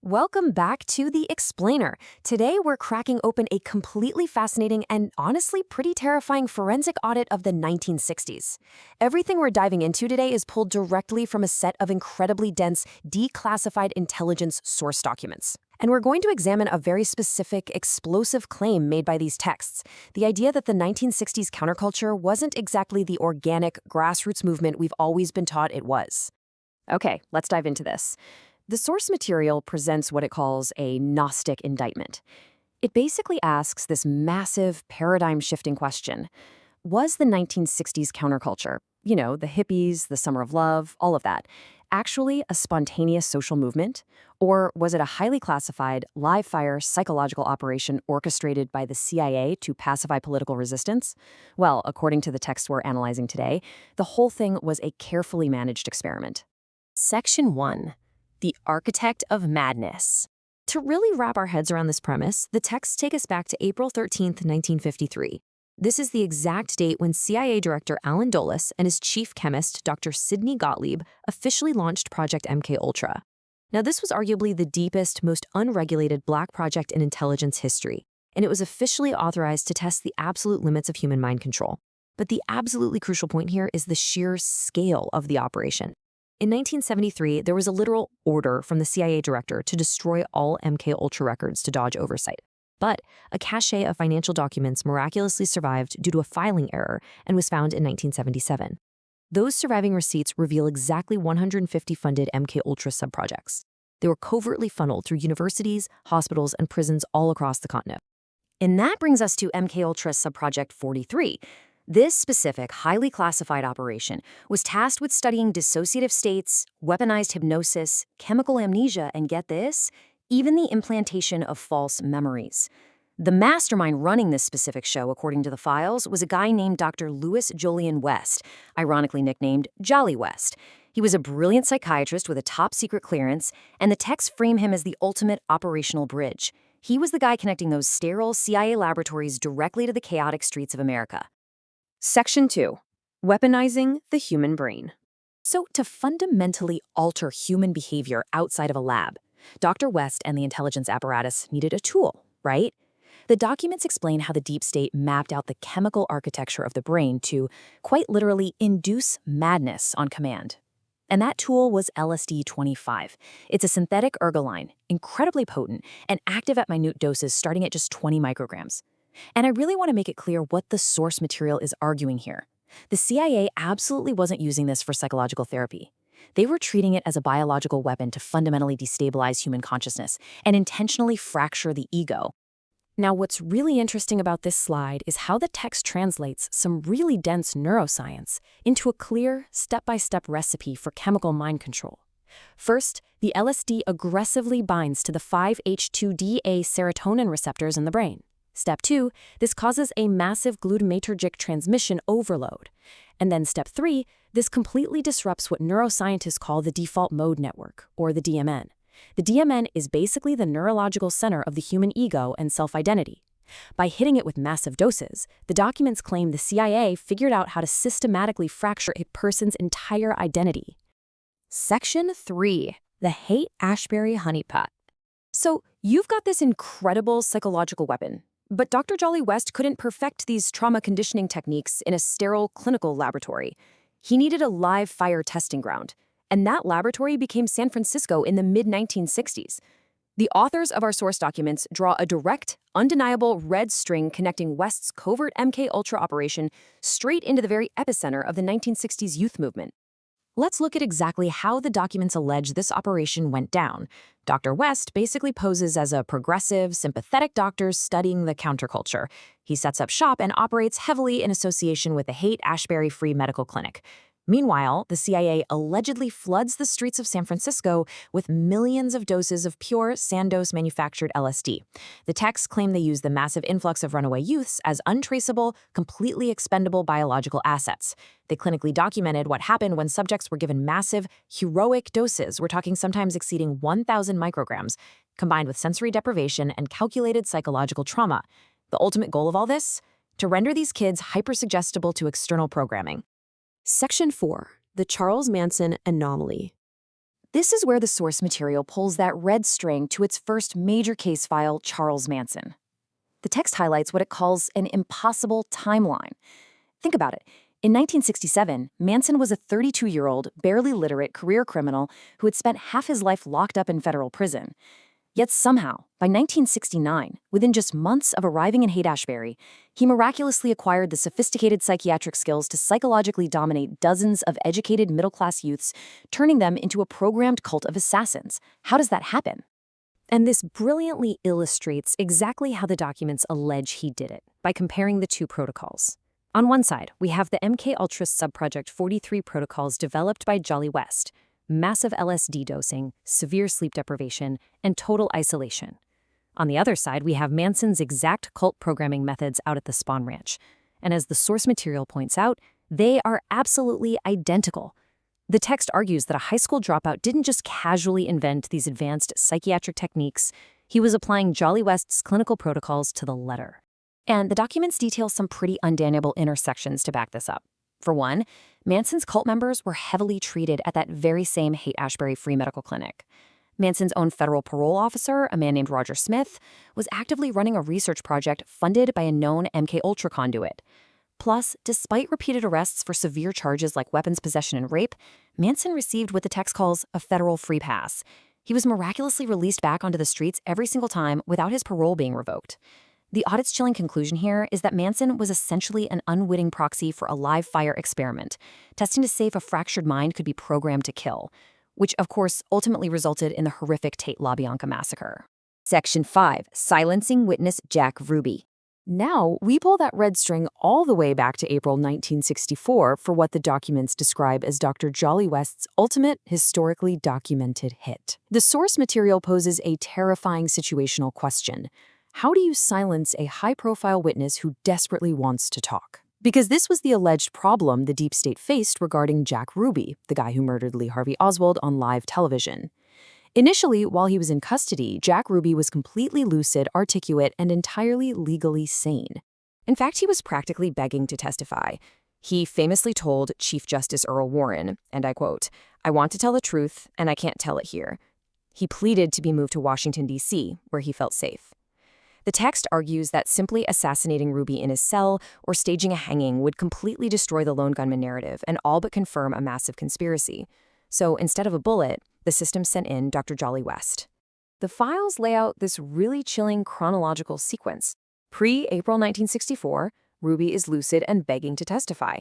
Welcome back to The Explainer. Today, we're cracking open a completely fascinating and honestly pretty terrifying forensic audit of the 1960s. Everything we're diving into today is pulled directly from a set of incredibly dense, declassified intelligence source documents. And we're going to examine a very specific, explosive claim made by these texts, the idea that the 1960s counterculture wasn't exactly the organic, grassroots movement we've always been taught it was. Okay, let's dive into this. The source material presents what it calls a Gnostic indictment. It basically asks this massive, paradigm-shifting question. Was the 1960s counterculture, the hippies, the summer of love, all of that, actually a spontaneous social movement? Or was it a highly classified, live-fire psychological operation orchestrated by the CIA to pacify political resistance? Well, according to the text we're analyzing today, the whole thing was a carefully managed experiment. Section 1. The Architect of Madness. To really wrap our heads around this premise, the texts take us back to April 13, 1953. This is the exact date when CIA Director Alan Dulles and his chief chemist, Dr. Sidney Gottlieb, officially launched Project MKUltra. Now, this was arguably the deepest, most unregulated black project in intelligence history, and it was officially authorized to test the absolute limits of human mind control. But the absolutely crucial point here is the sheer scale of the operation. In 1973, there was a literal order from the CIA director to destroy all MKUltra records to dodge oversight. But a cache of financial documents miraculously survived due to a filing error and was found in 1977. Those surviving receipts reveal exactly 150 funded MKUltra subprojects. They were covertly funneled through universities, hospitals, and prisons all across the continent. And that brings us to MKUltra subproject 43. This specific, highly classified operation was tasked with studying dissociative states, weaponized hypnosis, chemical amnesia, and get this, even the implantation of false memories. The mastermind running this specific show, according to the files, was a guy named Dr. Louis Jolyon West, ironically nicknamed Jolly West. He was a brilliant psychiatrist with a top-secret clearance, and the texts frame him as the ultimate operational bridge. He was the guy connecting those sterile CIA laboratories directly to the chaotic streets of America. Section 2. Weaponizing the human brain. So, to fundamentally alter human behavior outside of a lab, Dr. West and the intelligence apparatus needed a tool, right? The documents explain how the deep state mapped out the chemical architecture of the brain to, quite literally, induce madness on command. And that tool was LSD-25. It's a synthetic ergoline, incredibly potent, and active at minute doses starting at just 20 micrograms. And I really want to make it clear what the source material is arguing here. The CIA absolutely wasn't using this for psychological therapy. They were treating it as a biological weapon to fundamentally destabilize human consciousness and intentionally fracture the ego. Now, what's really interesting about this slide is how the text translates some really dense neuroscience into a clear, step-by-step recipe for chemical mind control. First, the LSD aggressively binds to the 5-HT2DA serotonin receptors in the brain. Step 2, this causes a massive glutamatergic transmission overload. And then step 3, this completely disrupts what neuroscientists call the default mode network, or the DMN. The DMN is basically the neurological center of the human ego and self-identity. By hitting it with massive doses, the documents claim the CIA figured out how to systematically fracture a person's entire identity. Section 3. The Haight-Ashbury honeypot. So, you've got this incredible psychological weapon. But Dr. Jolly West couldn't perfect these trauma conditioning techniques in a sterile clinical laboratory. He needed a live fire testing ground, and that laboratory became San Francisco in the mid-1960s. The authors of our source documents draw a direct, undeniable red string connecting West's covert MKUltra operation straight into the very epicenter of the 1960s youth movement. Let's look at exactly how the documents allege this operation went down. Dr. West basically poses as a progressive, sympathetic doctor studying the counterculture. He sets up shop and operates heavily in association with the Haight-Ashbury Free Medical Clinic. Meanwhile, the CIA allegedly floods the streets of San Francisco with millions of doses of pure Sandoz-manufactured LSD. The texts claim they use the massive influx of runaway youths as untraceable, completely expendable biological assets. They clinically documented what happened when subjects were given massive, heroic doses, we're talking sometimes exceeding 1,000 micrograms, combined with sensory deprivation and calculated psychological trauma. The ultimate goal of all this? To render these kids hypersuggestible to external programming. Section 4. The Charles Manson Anomaly. This is where the source material pulls that red string to its first major case file, Charles Manson. The text highlights what it calls an impossible timeline. Think about it. In 1967, Manson was a 32-year-old, barely literate career criminal who had spent half his life locked up in federal prison. Yet somehow, by 1969, within just months of arriving in Haight-Ashbury, he miraculously acquired the sophisticated psychiatric skills to psychologically dominate dozens of educated middle-class youths, turning them into a programmed cult of assassins. How does that happen? And this brilliantly illustrates exactly how the documents allege he did it, by comparing the two protocols. On one side, we have the MKUltra subproject 43 protocols developed by Jolly West, massive LSD dosing, severe sleep deprivation, and total isolation. On the other side, we have Manson's exact cult programming methods out at the Spawn Ranch. And as the source material points out, they are absolutely identical. The text argues that a high school dropout didn't just casually invent these advanced psychiatric techniques, he was applying Jolly West's clinical protocols to the letter. And the documents detail some pretty undeniable intersections to back this up. For one, Manson's cult members were heavily treated at that very same Haight-Ashbury Free Medical Clinic. Manson's own federal parole officer, a man named Roger Smith, was actively running a research project funded by a known MKUltra conduit. Plus, despite repeated arrests for severe charges like weapons possession and rape, Manson received what the text calls a federal free pass. He was miraculously released back onto the streets every single time without his parole being revoked. The audit's chilling conclusion here is that Manson was essentially an unwitting proxy for a live fire experiment, testing to see if a fractured mind could be programmed to kill, which of course ultimately resulted in the horrific Tate LaBianca massacre. Section 5. Silencing Witness Jack Ruby. Now, we pull that red string all the way back to April 1964 for what the documents describe as Dr. Jolly West's ultimate historically documented hit. The source material poses a terrifying situational question. How do you silence a high-profile witness who desperately wants to talk? Because this was the alleged problem the deep state faced regarding Jack Ruby, the guy who murdered Lee Harvey Oswald on live television. Initially, while he was in custody, Jack Ruby was completely lucid, articulate, and entirely legally sane. In fact, he was practically begging to testify. He famously told Chief Justice Earl Warren, and I quote, "I want to tell the truth, and I can't tell it here." He pleaded to be moved to Washington, D.C., where he felt safe. The text argues that simply assassinating Ruby in his cell or staging a hanging would completely destroy the lone gunman narrative and all but confirm a massive conspiracy. So instead of a bullet, the system sent in Dr. Jolly West. The files lay out this really chilling chronological sequence. Pre-April 1964, Ruby is lucid and begging to testify.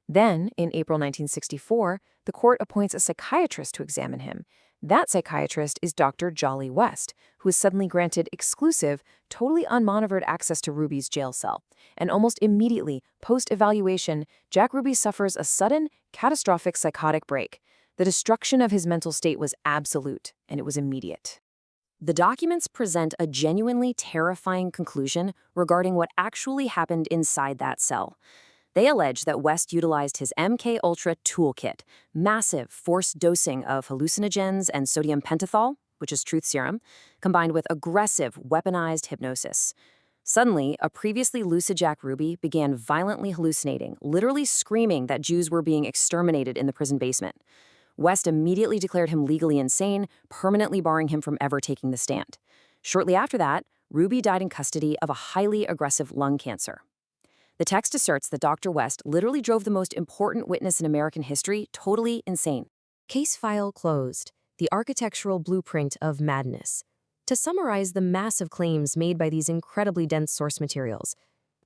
Then, in April 1964, the court appoints a psychiatrist to examine him. That psychiatrist is Dr. Jolly West, who is suddenly granted exclusive, totally unmonitored access to Ruby's jail cell. And almost immediately, post-evaluation, Jack Ruby suffers a sudden, catastrophic psychotic break. The destruction of his mental state was absolute, and it was immediate. The documents present a genuinely terrifying conclusion regarding what actually happened inside that cell. They allege that West utilized his MKUltra toolkit, massive forced dosing of hallucinogens and sodium pentothal, which is truth serum, combined with aggressive weaponized hypnosis. Suddenly, a previously lucid Jack Ruby began violently hallucinating, literally screaming that Jews were being exterminated in the prison basement. West immediately declared him legally insane, permanently barring him from ever taking the stand. Shortly after that, Ruby died in custody of a highly aggressive lung cancer. The text asserts that Dr. West literally drove the most important witness in American history totally insane. Case file closed. The architectural blueprint of madness. To summarize the massive claims made by these incredibly dense source materials,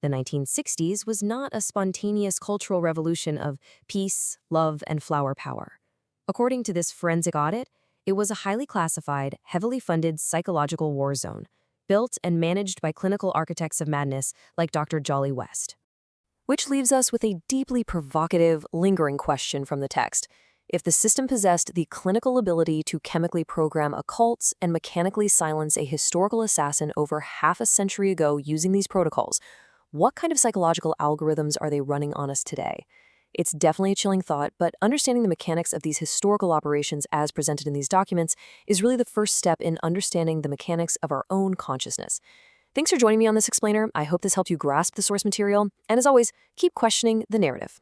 the 1960s was not a spontaneous cultural revolution of peace, love, and flower power. According to this forensic audit, it was a highly classified, heavily funded psychological war zone, built and managed by clinical architects of madness like Dr. Jolly West. Which leaves us with a deeply provocative, lingering question from the text. If the system possessed the clinical ability to chemically program occults and mechanically silence a historical assassin over half a century ago using these protocols, what kind of psychological algorithms are they running on us today? It's definitely a chilling thought, but understanding the mechanics of these historical operations as presented in these documents is really the first step in understanding the mechanics of our own consciousness. Thanks for joining me on this explainer. I hope this helped you grasp the source material, and as always, keep questioning the narrative.